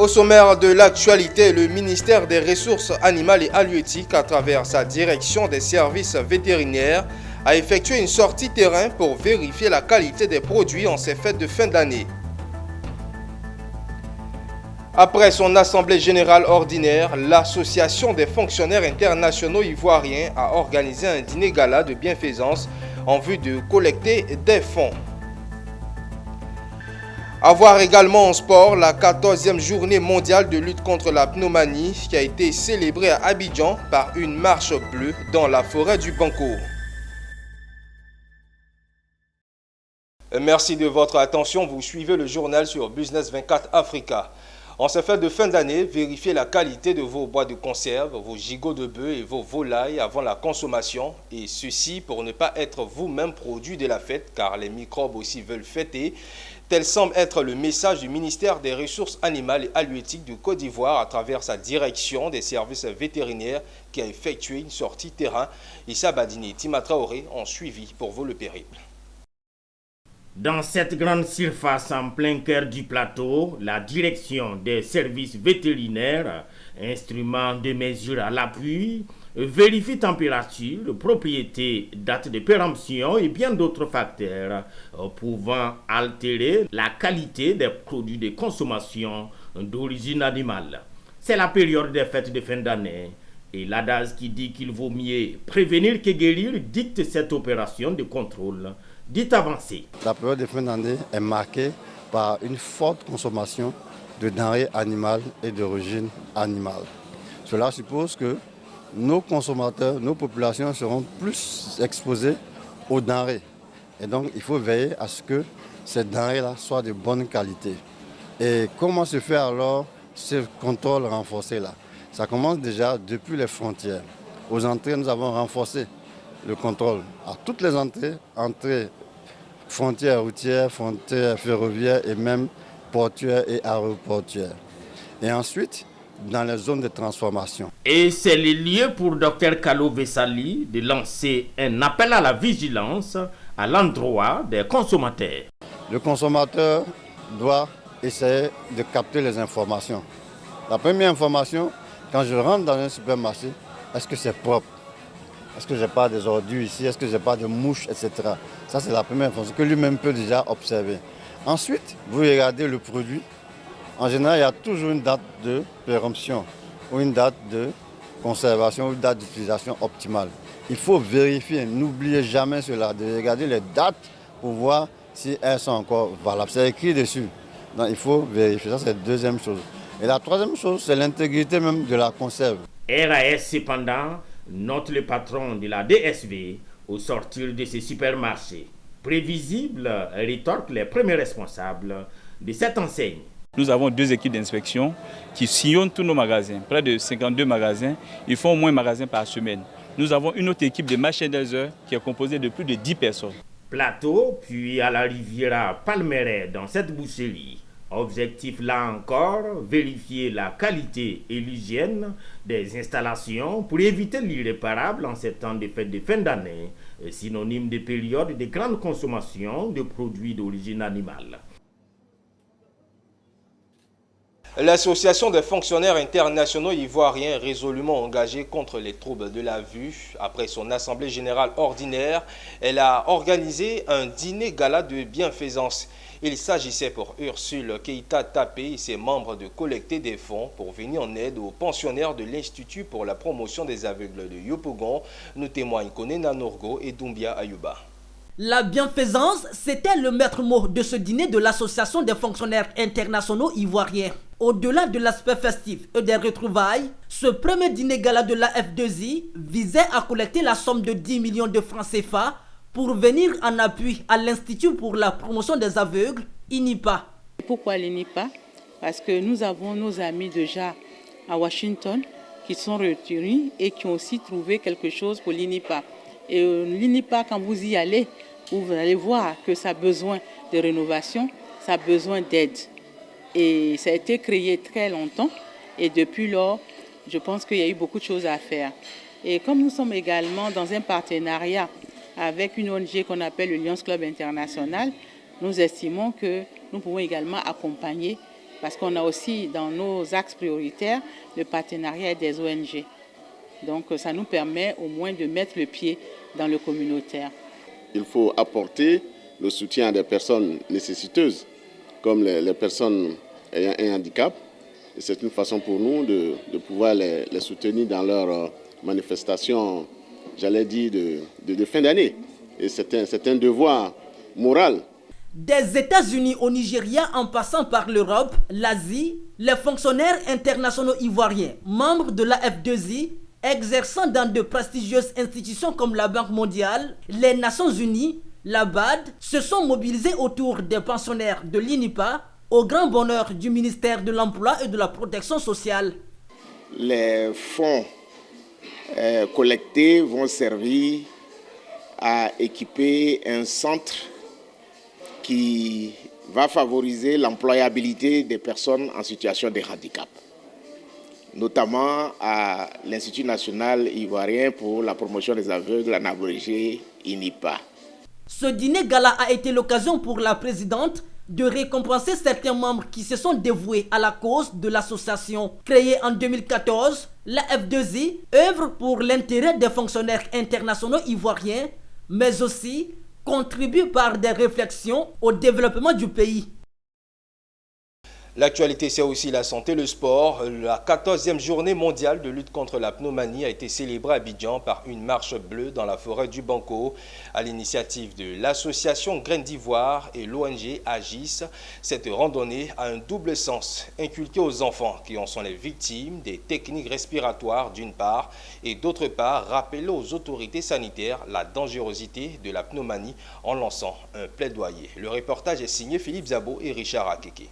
Au sommaire de l'actualité, le ministère des Ressources animales et halieutiques, à travers sa direction des services vétérinaires, a effectué une sortie terrain pour vérifier la qualité des produits en ces fêtes de fin d'année. Après son assemblée générale ordinaire, l'Association des fonctionnaires internationaux ivoiriens a organisé un dîner gala de bienfaisance en vue de collecter des fonds. À voir également en sport la 14e journée mondiale de lutte contre la pneumonie qui a été célébrée à Abidjan par une marche bleue dans la forêt du Banco. Merci de votre attention. Vous suivez le journal sur Business 24 Africa. En ces fêtes de fin d'année, vérifiez la qualité de vos boîtes de conserve, vos gigots de bœuf et vos volailles avant la consommation. Et ceci pour ne pas être vous-même produit de la fête, car les microbes aussi veulent fêter. Tel semble être le message du ministère des Ressources animales et halieutiques de Côte d'Ivoire à travers sa direction des services vétérinaires qui a effectué une sortie terrain. Issa Badini et Tima Traoré ont suivi pour vous le périple. Dans cette grande surface en plein cœur du plateau, la direction des services vétérinaires, instruments de mesure à l'appui, vérifie température, propriété, date de péremption et bien d'autres facteurs pouvant altérer la qualité des produits de consommation d'origine animale. C'est la période des fêtes de fin d'année et l'adage qui dit qu'il vaut mieux prévenir que guérir dicte cette opération de contrôle. Dites avancé. La période de fin d'année est marquée par une forte consommation de denrées animales et d'origine animale. Cela suppose que nos consommateurs, nos populations seront plus exposées aux denrées. Et donc, il faut veiller à ce que ces denrées-là soient de bonne qualité. Et comment se fait alors ce contrôle renforcé-là? Ça commence déjà depuis les frontières. Aux entrées, nous avons renforcé le contrôle à toutes les entrées frontières routières, frontières ferroviaires et même portuaires et aéroportuaires. Et ensuite, dans les zones de transformation. Et c'est le lieu pour Dr Kalo Vessali de lancer un appel à la vigilance à l'endroit des consommateurs. Le consommateur doit essayer de capter les informations. La première information, quand je rentre dans un supermarché, est-ce que c'est propre? Est-ce que je n'ai pas des ordures ici? Est-ce que je n'ai pas de mouches, etc. Ça, c'est la première information que lui-même peut déjà observer. Ensuite, vous regardez le produit. En général, il y a toujours une date de péremption ou une date de conservation ou une date d'utilisation optimale. Il faut vérifier, n'oubliez jamais cela, de regarder les dates pour voir si elles sont encore valables. C'est écrit dessus. Donc, il faut vérifier. Ça, c'est la deuxième chose. Et la troisième chose, c'est l'intégrité même de la conserve. RAS, cependant, note le patron de la DSV au sortir de ces supermarchés. Prévisible, rétorquent les premiers responsables de cette enseigne. Nous avons 2 équipes d'inspection qui sillonnent tous nos magasins, près de 52 magasins. Ils font au moins un magasin par semaine. Nous avons une autre équipe de merchandisers qui est composée de plus de 10 personnes. Plateau, puis à la Riviera Palmeraie dans cette boucherie. Objectif là encore, vérifier la qualité et l'hygiène des installations pour éviter l'irréparable en ces temps de fête de fin d'année, synonyme de période de grande consommation de produits d'origine animale. L'Association des fonctionnaires internationaux ivoiriens résolument engagée contre les troubles de la vue, après son assemblée générale ordinaire, elle a organisé un dîner gala de bienfaisance. Il s'agissait pour Ursule Keita Tapé et ses membres de collecter des fonds pour venir en aide aux pensionnaires de l'Institut pour la promotion des aveugles de Yopougon, nous témoignent Konena Nourgo et Doumbia Ayuba. La bienfaisance, c'était le maître mot de ce dîner de l'Association des fonctionnaires internationaux ivoiriens. Au-delà de l'aspect festif et des retrouvailles, ce premier dîner gala de la F2I visait à collecter la somme de 10 millions de francs CFA pour venir en appui à l'Institut pour la promotion des aveugles, INIPA. Pourquoi l'INIPA? Parce que nous avons nos amis déjà à Washington qui sont retenus et qui ont aussi trouvé quelque chose pour l'INIPA. Et l'INIPA, quand vous y allez, vous allez voir que ça a besoin de rénovation, ça a besoin d'aide. Et ça a été créé très longtemps et depuis lors, je pense qu'il y a eu beaucoup de choses à faire. Et comme nous sommes également dans un partenariat avec une ONG qu'on appelle le Lions Club International, nous estimons que nous pouvons également accompagner parce qu'on a aussi dans nos axes prioritaires le partenariat des ONG. Donc ça nous permet au moins de mettre le pied dans le communautaire. Il faut apporter le soutien à des personnes nécessiteuses, comme les personnes ayant un handicap. Et c'est une façon pour nous de pouvoir les soutenir dans leurs manifestations, j'allais dire, de fin d'année. Et c'est un devoir moral. Des États-Unis au Nigeria en passant par l'Europe, l'Asie, les fonctionnaires internationaux ivoiriens, membres de la F2I, exerçant dans de prestigieuses institutions comme la Banque mondiale, les Nations unies, la BAD, se sont mobilisés autour des pensionnaires de l'INIPA, au grand bonheur du ministère de l'Emploi et de la Protection sociale. Les fonds collectés vont servir à équiper un centre qui va favoriser l'employabilité des personnes en situation de handicap, notamment à l'Institut national ivoirien pour la promotion des aveugles, en abrégé INIPA. Ce dîner gala a été l'occasion pour la présidente de récompenser certains membres qui se sont dévoués à la cause de l'association. Créée en 2014, la F2I œuvre pour l'intérêt des fonctionnaires internationaux ivoiriens, mais aussi contribue par des réflexions au développement du pays. L'actualité, c'est aussi la santé, le sport. La 14e journée mondiale de lutte contre la pneumonie a été célébrée à Abidjan par une marche bleue dans la forêt du Banco. À l'initiative de l'association Graines d'Ivoire et l'ONG Agis, cette randonnée a un double sens, inculquer aux enfants qui en sont les victimes des techniques respiratoires d'une part et d'autre part rappeler aux autorités sanitaires la dangerosité de la pneumonie en lançant un plaidoyer. Le reportage est signé Philippe Zabo et Richard Akeke.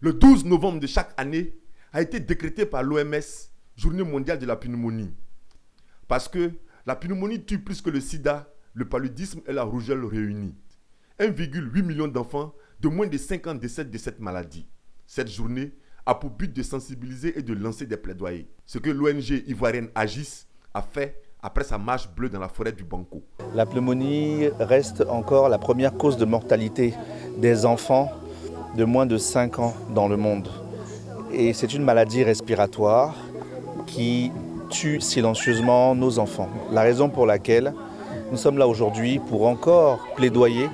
Le 12 novembre de chaque année a été décrété par l'OMS Journée mondiale de la pneumonie. Parce que la pneumonie tue plus que le sida, le paludisme et la rougeole réunis. 1,8 million d'enfants de moins de 5 ans décèdent de cette maladie. Cette journée a pour but de sensibiliser et de lancer des plaidoyers. Ce que l'ONG ivoirienne Agis a fait après sa marche bleue dans la forêt du Banco. La pneumonie reste encore la première cause de mortalité des enfants de moins de 5 ans dans le monde. Et c'est une maladie respiratoire qui tue silencieusement nos enfants. La raison pour laquelle nous sommes là aujourd'hui pour encore plaidoyer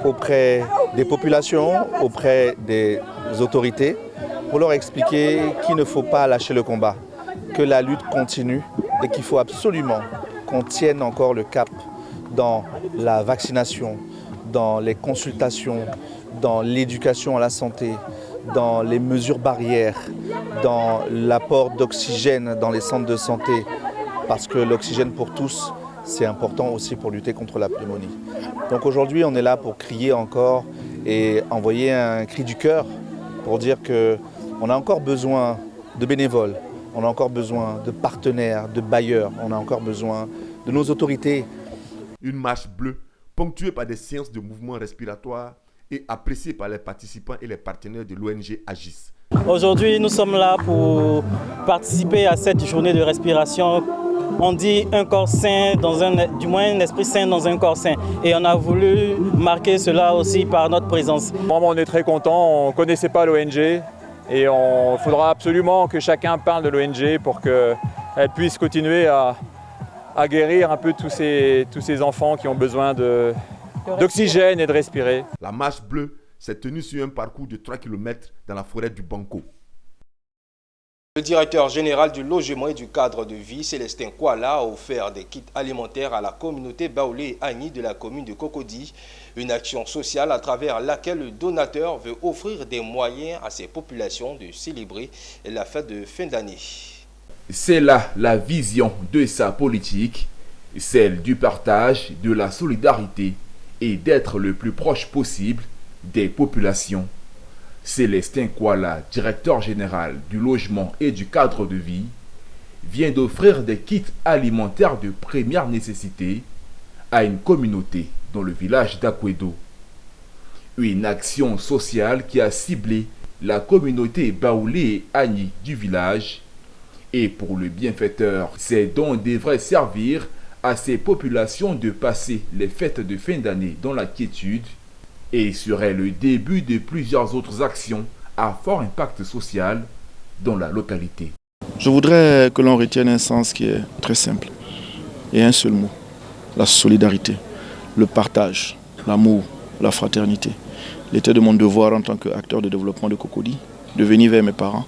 auprès des populations, auprès des autorités, pour leur expliquer qu'il ne faut pas lâcher le combat, que la lutte continue et qu'il faut absolument qu'on tienne encore le cap dans la vaccination, dans les consultations, dans l'éducation à la santé, dans les mesures barrières, dans l'apport d'oxygène dans les centres de santé, parce que l'oxygène pour tous, c'est important aussi pour lutter contre la pneumonie. Donc aujourd'hui, on est là pour crier encore et envoyer un cri du cœur pour dire qu'on a encore besoin de bénévoles, on a encore besoin de partenaires, de bailleurs, on a encore besoin de nos autorités. Une marche bleue ponctuée par des séances de mouvements respiratoires et appréciée par les participants et les partenaires de l'ONG Agis. Aujourd'hui, nous sommes là pour participer à cette journée de respiration. On dit un corps sain, du moins un esprit sain dans un corps sain. Et on a voulu marquer cela aussi par notre présence. Vraiment, on est très contents, on ne connaissait pas l'ONG et il faudra absolument que chacun parle de l'ONG pour qu'elle puisse continuer à guérir un peu tous ces enfants qui ont besoin d'oxygène et de respirer. La marche bleue s'est tenue sur un parcours de 3 km dans la forêt du Banco. Le directeur général du logement et du cadre de vie, Célestin Kouala, a offert des kits alimentaires à la communauté Baoulé et Agni de la commune de Cocody. Une action sociale à travers laquelle le donateur veut offrir des moyens à ces populations de célébrer la fête de fin d'année. C'est là la vision de sa politique, celle du partage, de la solidarité et d'être le plus proche possible des populations. Célestin Kouala, directeur général du logement et du cadre de vie, vient d'offrir des kits alimentaires de première nécessité à une communauté dans le village d'Akwedo. Une action sociale qui a ciblé la communauté Baoulé et Agni du village. Et pour le bienfaiteur, ces dons devraient servir à ces populations de passer les fêtes de fin d'année dans la quiétude et serait le début de plusieurs autres actions à fort impact social dans la localité. Je voudrais que l'on retienne un sens qui est très simple et un seul mot, la solidarité, le partage, l'amour, la fraternité. Il était de mon devoir en tant qu'acteur de développement de Cocody de venir vers mes parents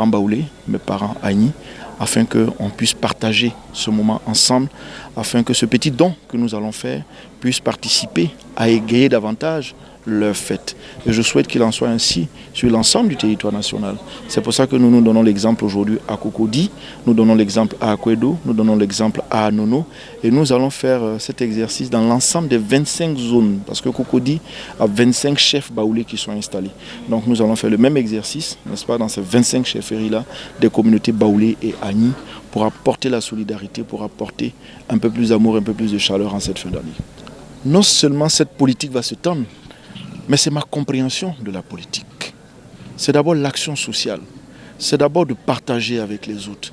Baoulé, mes parents Agni, afin qu'on puisse partager ce moment ensemble, afin que ce petit don que nous allons faire puisse participer à égayer davantage leur fête. Et je souhaite qu'il en soit ainsi sur l'ensemble du territoire national. C'est pour ça que nous donnons l'exemple aujourd'hui à Cocody, nous donnons l'exemple à Akwedo, nous donnons l'exemple à Anono, et nous allons faire cet exercice dans l'ensemble des 25 zones, parce que Cocody a 25 chefs baoulés qui sont installés. Donc nous allons faire le même exercice, n'est-ce pas, dans ces 25 chefferies-là, des communautés baoulées et Agni, pour apporter la solidarité, pour apporter un peu plus d'amour, un peu plus de chaleur en cette fin d'année. Non seulement cette politique va se tendre, mais c'est ma compréhension de la politique. C'est d'abord l'action sociale. C'est d'abord de partager avec les autres.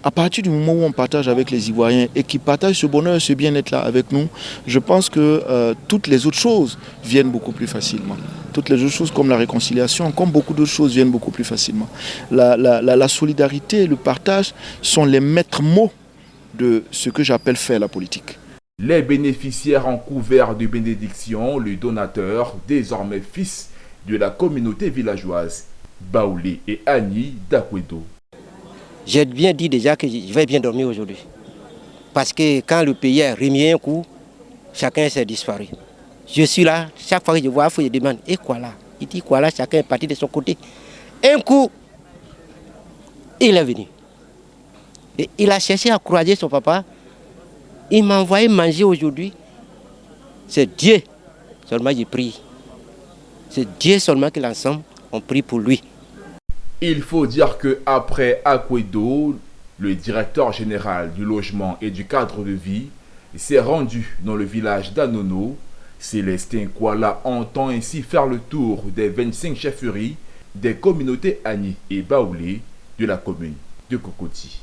À partir du moment où on partage avec les Ivoiriens et qu'ils partagent ce bonheur, ce bien-être-là avec nous, je pense que toutes les autres choses viennent beaucoup plus facilement. Toutes les autres choses comme la réconciliation, comme beaucoup d'autres choses viennent beaucoup plus facilement. La solidarité et le partage sont les maîtres mots de ce que j'appelle faire la politique. Les bénéficiaires ont couvert de bénédiction le donateur, désormais fils de la communauté villageoise, Baoulé et Agni d'Akwedo. J'ai bien dit déjà que je vais bien dormir aujourd'hui. Parce que quand le pays a remis un coup, chacun s'est disparu. Je suis là, chaque fois que je vois, je demande, et quoi là? Il dit quoi là, chacun est parti de son côté. Un coup, il est venu. Et il a cherché à croiser son papa. Il m'a envoyé manger aujourd'hui. C'est Dieu seulement qui prie. C'est Dieu seulement que l'ensemble on prie pour lui. Il faut dire qu'après Akwedo, le directeur général du logement et du cadre de vie s'est rendu dans le village d'Anono. Célestin Kouala entend ainsi faire le tour des 25 chefferies des communautés Agni et Baoulé de la commune de Cocody.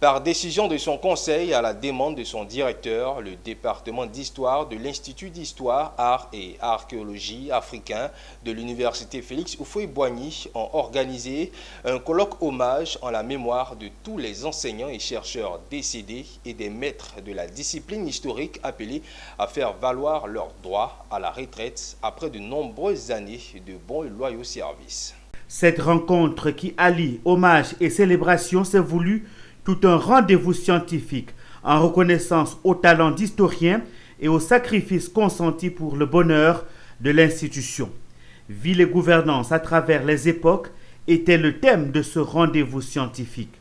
Par décision de son conseil à la demande de son directeur, le département d'histoire de l'Institut d'histoire, art et archéologie africain de l'université Félix Houphouët-Boigny ont organisé un colloque hommage en la mémoire de tous les enseignants et chercheurs décédés et des maîtres de la discipline historique appelés à faire valoir leurs droits à la retraite après de nombreuses années de bons et loyaux services. Cette rencontre qui allie hommage et célébration s'est voulue tout un rendez-vous scientifique en reconnaissance au talent d'historiens et au sacrifice consenti pour le bonheur de l'institution. Ville et gouvernance à travers les époques était le thème de ce rendez-vous scientifique.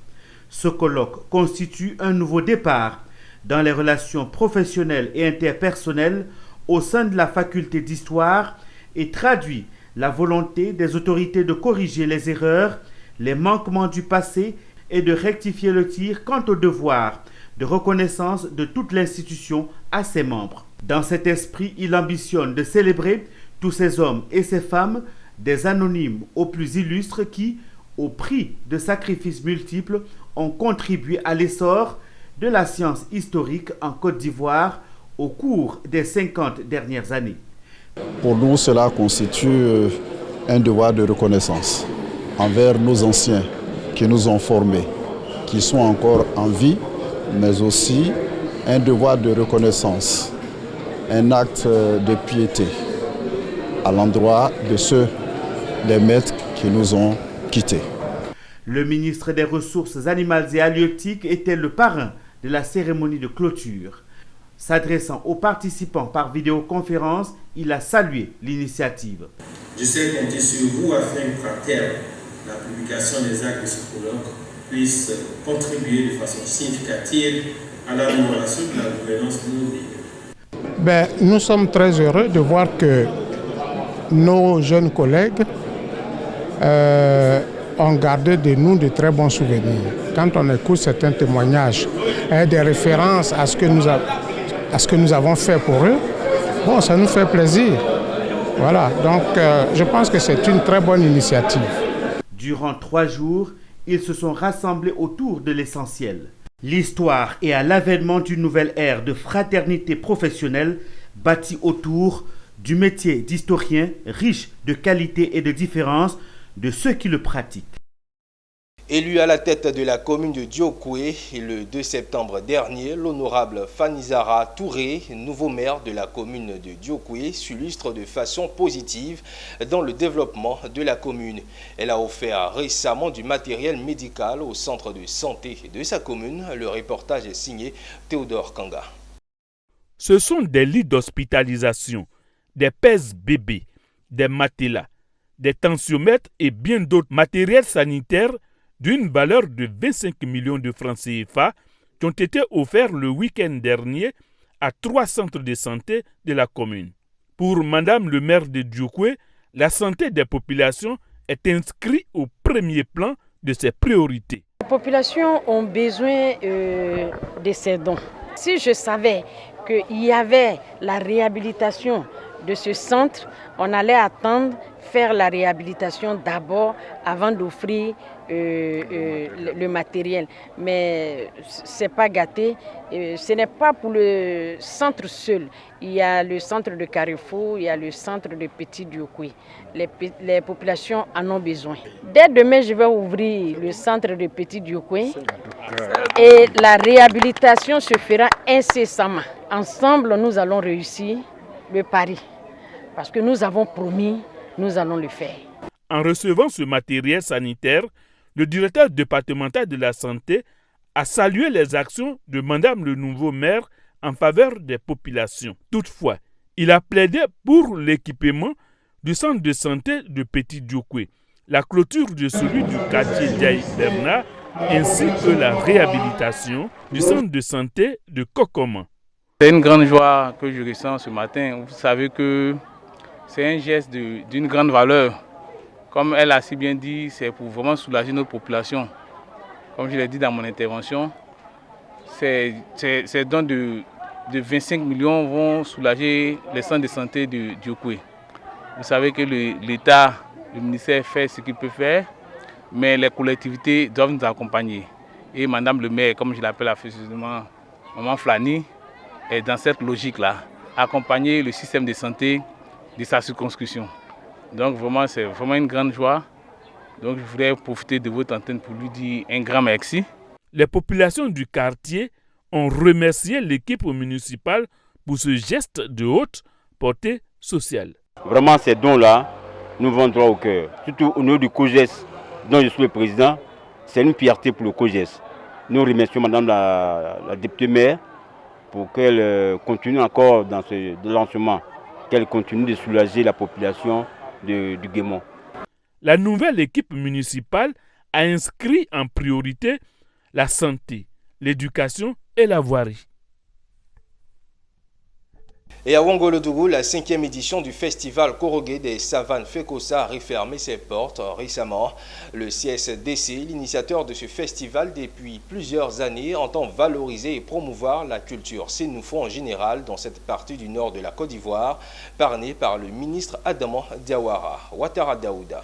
Ce colloque constitue un nouveau départ dans les relations professionnelles et interpersonnelles au sein de la faculté d'histoire et traduit la volonté des autorités de corriger les erreurs, les manquements du passé et de rectifier le tir quant au devoir de reconnaissance de toute l'institution à ses membres. Dans cet esprit, il ambitionne de célébrer tous ces hommes et ces femmes, des anonymes aux plus illustres qui, au prix de sacrifices multiples, ont contribué à l'essor de la science historique en Côte d'Ivoire au cours des 50 dernières années. Pour nous, cela constitue un devoir de reconnaissance envers nos anciens qui nous ont formés, qui sont encore en vie, mais aussi un devoir de reconnaissance, un acte de piété à l'endroit de ceux, des maîtres qui nous ont quittés. Le ministre des Ressources animales et halieutiques était le parrain de la cérémonie de clôture. S'adressant aux participants par vidéoconférence, il a salué l'initiative. Je sais compter sur vous afin qu'à terme, la publication des actes de ce colloque puisse contribuer de façon significative à l'amélioration de la gouvernance de nos villes. Nous sommes très heureux de voir que nos jeunes collègues ont gardé de nous de très bons souvenirs. Quand on écoute certains témoignages et des références à ce que nous avons fait pour eux, bon, ça nous fait plaisir. Voilà, donc je pense que c'est une très bonne initiative. Durant 3 jours, ils se sont rassemblés autour de l'essentiel. L'histoire et à l'avènement d'une nouvelle ère de fraternité professionnelle bâtie autour du métier d'historien, riche de qualité et de différence de ceux qui le pratiquent. Élu à la tête de la commune de Diokoué le 2 septembre dernier, l'honorable Fanizara Touré, nouveau maire de la commune de Diokoué, s'illustre de façon positive dans le développement de la commune. Elle a offert récemment du matériel médical au centre de santé de sa commune. Le reportage est signé Théodore Kanga. Ce sont des lits d'hospitalisation, des pèse-bébés, des matelas, des tensiomètres et bien d'autres matériels sanitaires d'une valeur de 25 millions de francs CFA qui ont été offerts le week-end dernier à 3 centres de santé de la commune. Pour Madame le maire de Diokoué, la santé des populations est inscrite au premier plan de ses priorités. Les populations ont besoin de ces dons. Si je savais qu'il y avait la réhabilitation de ce centre, on allait attendre faire la réhabilitation d'abord avant d'offrir le matériel. Mais ce n'est pas gâté. Ce n'est pas pour le centre seul. Il y a le centre de Carrefour, il y a le centre de Petit Diokoué. Les populations en ont besoin. Dès demain, je vais ouvrir le centre de Petit Diokoué et la réhabilitation se fera incessamment. Ensemble, nous allons réussir le pari. Parce que nous avons promis, nous allons le faire. En recevant ce matériel sanitaire, le directeur départemental de la santé a salué les actions de Madame le nouveau maire en faveur des populations. Toutefois, il a plaidé pour l'équipement du centre de santé de Petit Diokoué, la clôture de celui du quartier Diaye-Bernard, ainsi que la réhabilitation du centre de santé de Kokoma. C'est une grande joie que je ressens ce matin. Vous savez que c'est un geste d'une grande valeur. Comme elle a si bien dit, c'est pour vraiment soulager notre population. Comme je l'ai dit dans mon intervention, ces dons de 25 millions vont soulager les centres de santé de Diokoué. Vous savez que l'État, le ministère fait ce qu'il peut faire, mais les collectivités doivent nous accompagner. Et Madame le maire, comme je l'appelle affectueusement, Maman Flani, est dans cette logique-là, accompagner le système de santé de sa circonscription. Donc vraiment, c'est vraiment une grande joie. Donc je voudrais profiter de votre antenne pour lui dire un grand merci. Les populations du quartier ont remercié l'équipe municipale pour ce geste de haute portée sociale. Vraiment, ces dons-là nous vont droit au cœur. Surtout au niveau du COGES, dont je suis le président, c'est une fierté pour le COGES. Nous remercions Madame la députée maire pour qu'elle continue encore dans ce lancement, qu'elle continue de soulager la population du Guémont. La nouvelle équipe municipale a inscrit en priorité la santé, l'éducation et la voirie. Et à Ouangolodougou, la 5e édition du festival Korogué des Savanes Fekosa a refermé ses portes récemment. Le CSDC, l'initiateur de ce festival depuis plusieurs années, entend valoriser et promouvoir la culture sénoufo en général dans cette partie du nord de la Côte d'Ivoire, parrainée par le ministre Adama Diawara. Ouattara Daouda.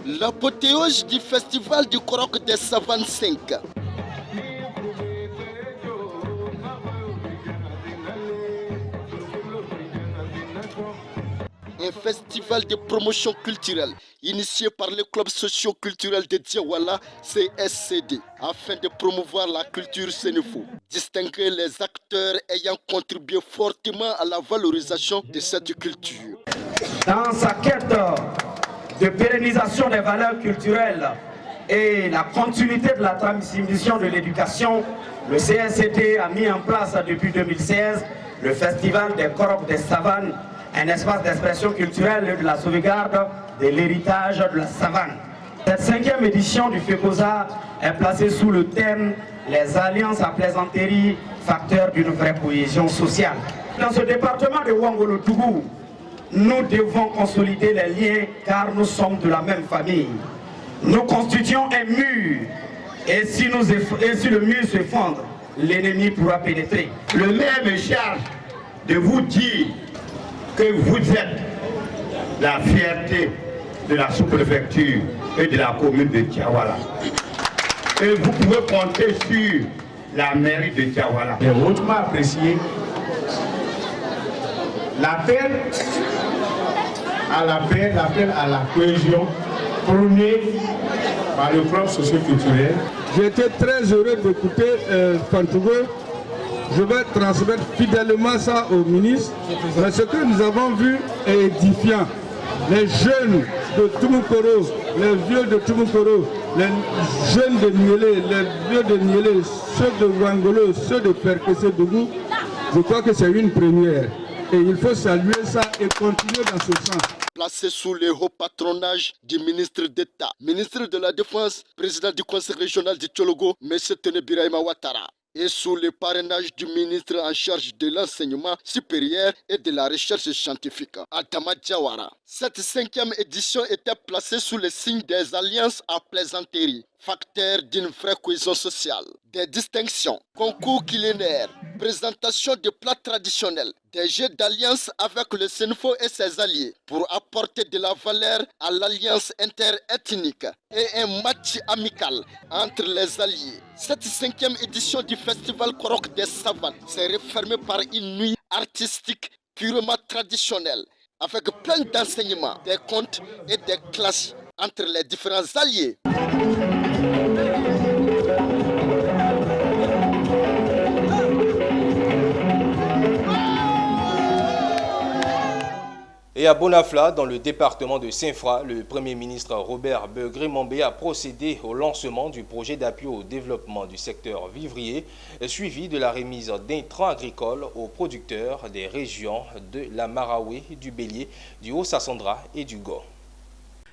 L'apothéose du festival du Korogué des Savanes 5. Un festival de promotion culturelle initié par le club socio-culturel de Diawala, CSCD, afin de promouvoir la culture sénoufo, distinguer les acteurs ayant contribué fortement à la valorisation de cette culture. Dans sa quête de pérennisation des valeurs culturelles et la continuité de la transmission de l'éducation, le CSCD a mis en place depuis 2016 le festival des Korogué des Savanes, un espace d'expression culturelle et de la sauvegarde de l'héritage de la savane. Cette 5e édition du FECOSA est placée sous le thème « Les alliances à plaisanterie, facteurs d'une vraie cohésion sociale ». Dans ce département de Ouangolodougou, nous devons consolider les liens car nous sommes de la même famille. Nous constituons un mur et si le mur s'effondre, l'ennemi pourra pénétrer. Le maire me charge de vous dire que vous êtes la fierté de la sous-préfecture et de la commune de Diawala. Et vous pouvez compter sur la mairie de Diawala. J'ai hautement apprécié L'appel à la paix, l'appel à la cohésion, prôné par le club socio-culturel. J'ai été très heureux d'écouter Pantougo. Je vais transmettre fidèlement ça au ministre. Mais ce que nous avons vu est édifiant. Les jeunes de Tumukoro, les vieux de Tumukoro, les jeunes de Niélé, les vieux de Niélé, ceux de Wangolo, ceux de Perkese-Dougou, je crois que c'est une première. Et il faut saluer ça et continuer dans ce sens. Placé sous le haut patronage du ministre d'État, ministre de la Défense, président du conseil régional du Tchologo, M. Tene Birahima Ouattara, et sous le parrainage du ministre en charge de l'enseignement supérieur et de la recherche scientifique, Adama Diawara. Cette 5e édition était placée sous le signe des alliances à plaisanterie, facteur d'une vraie cohésion sociale, des distinctions, concours culinaires, présentation de plats traditionnels, des jeux d'alliance avec le Senfo et ses alliés pour apporter de la valeur à l'alliance interethnique et un match amical entre les alliés. Cette 5e édition du festival Korok des Savanes s'est refermée par une nuit artistique purement traditionnelle avec plein d'enseignements, des contes et des classes entre les différents alliés. Et à Bonafla, dans le département de Saint-Fra, le Premier ministre Robert Begré-Mambé a procédé au lancement du projet d'appui au développement du secteur vivrier, suivi de la remise d'intrants agricoles aux producteurs des régions de la Maraoué, du Bélier, du Haut-Sassandra et du Go.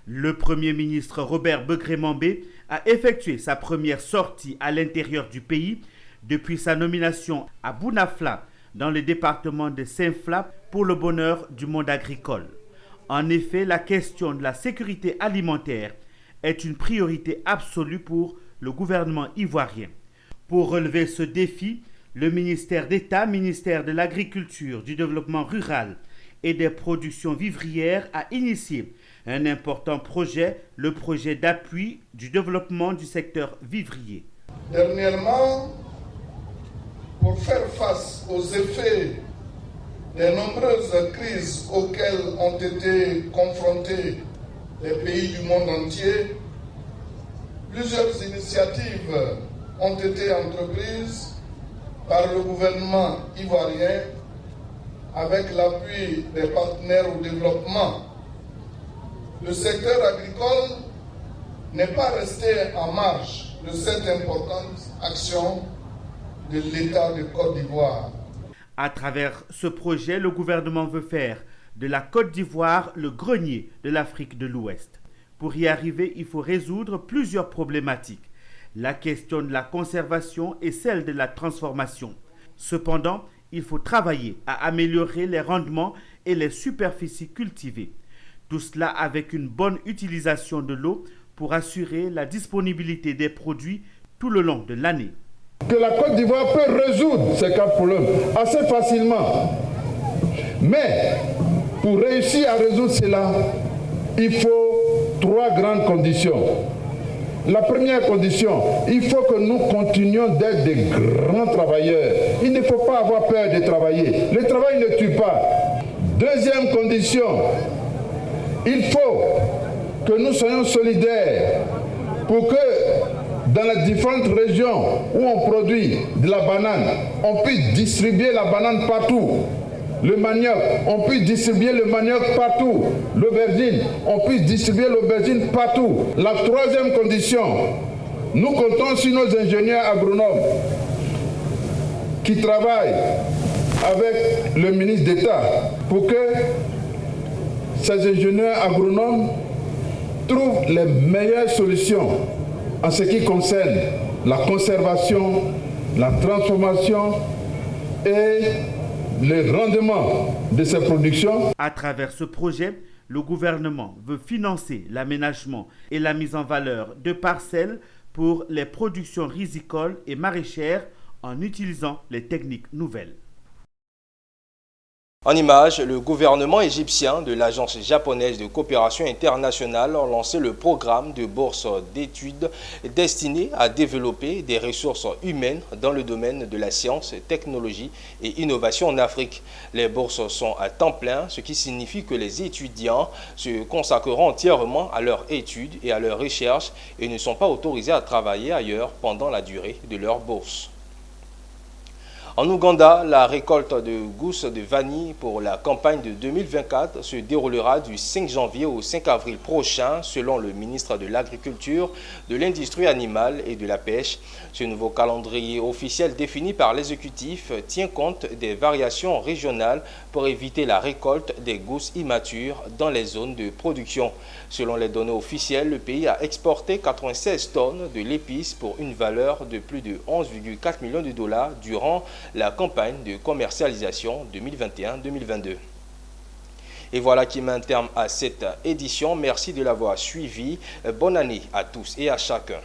Le Premier ministre Robert Begré-Mambé a effectué sa première sortie à l'intérieur du pays depuis sa nomination à Bonafla, dans le département de Saint-Fra, pour le bonheur du monde agricole. En effet, la question de la sécurité alimentaire est une priorité absolue pour le gouvernement ivoirien. Pour relever ce défi, le ministère d'État, ministère de l'Agriculture, du Développement rural et des productions vivrières a initié un important projet, le projet d'appui du développement du secteur vivrier. Dernièrement, pour faire face aux effets des nombreuses crises auxquelles ont été confrontés les pays du monde entier, plusieurs initiatives ont été entreprises par le gouvernement ivoirien avec l'appui des partenaires au développement. Le secteur agricole n'est pas resté en marge de cette importante action de l'État de Côte d'Ivoire. À travers ce projet, le gouvernement veut faire de la Côte d'Ivoire le grenier de l'Afrique de l'Ouest. Pour y arriver, il faut résoudre plusieurs problématiques. La question de la conservation et celle de la transformation. Cependant, il faut travailler à améliorer les rendements et les superficies cultivées. Tout cela avec une bonne utilisation de l'eau pour assurer la disponibilité des produits tout le long de l'année. Que la Côte d'Ivoire peut résoudre ces 4 problèmes assez facilement. Mais pour réussir à résoudre cela, il faut 3 grandes conditions. La première condition, il faut que nous continuions d'être des grands travailleurs. Il ne faut pas avoir peur de travailler. Le travail ne tue pas. Deuxième condition, il faut que nous soyons solidaires pour que dans les différentes régions où on produit de la banane, on puisse distribuer la banane partout. Le manioc, on puisse distribuer le manioc partout. L'aubergine, on puisse distribuer l'aubergine partout. La troisième condition, nous comptons sur nos ingénieurs agronomes qui travaillent avec le ministre d'État pour que ces ingénieurs agronomes trouvent les meilleures solutions en ce qui concerne la conservation, la transformation et le rendement de ces productions. À travers ce projet, le gouvernement veut financer l'aménagement et la mise en valeur de parcelles pour les productions rizicoles et maraîchères en utilisant les techniques nouvelles. En image, le gouvernement égyptien de l'Agence japonaise de coopération internationale a lancé le programme de bourse d'études destiné à développer des ressources humaines dans le domaine de la science, technologie et innovation en Afrique. Les bourses sont à temps plein, ce qui signifie que les étudiants se consacreront entièrement à leurs études et à leurs recherches et ne sont pas autorisés à travailler ailleurs pendant la durée de leur bourse. En Ouganda, la récolte de gousses de vanille pour la campagne de 2024 se déroulera du 5 janvier au 5 avril prochain, selon le ministre de l'Agriculture, de l'Industrie animale et de la Pêche. Ce nouveau calendrier officiel défini par l'exécutif tient compte des variations régionales pour éviter la récolte des gousses immatures dans les zones de production. Selon les données officielles, le pays a exporté 96 tonnes de l'épice pour une valeur de plus de 11,4 millions de dollars durant la campagne de commercialisation 2021-2022. Et voilà qui met un terme à cette édition. Merci de l'avoir suivi. Bonne année à tous et à chacun.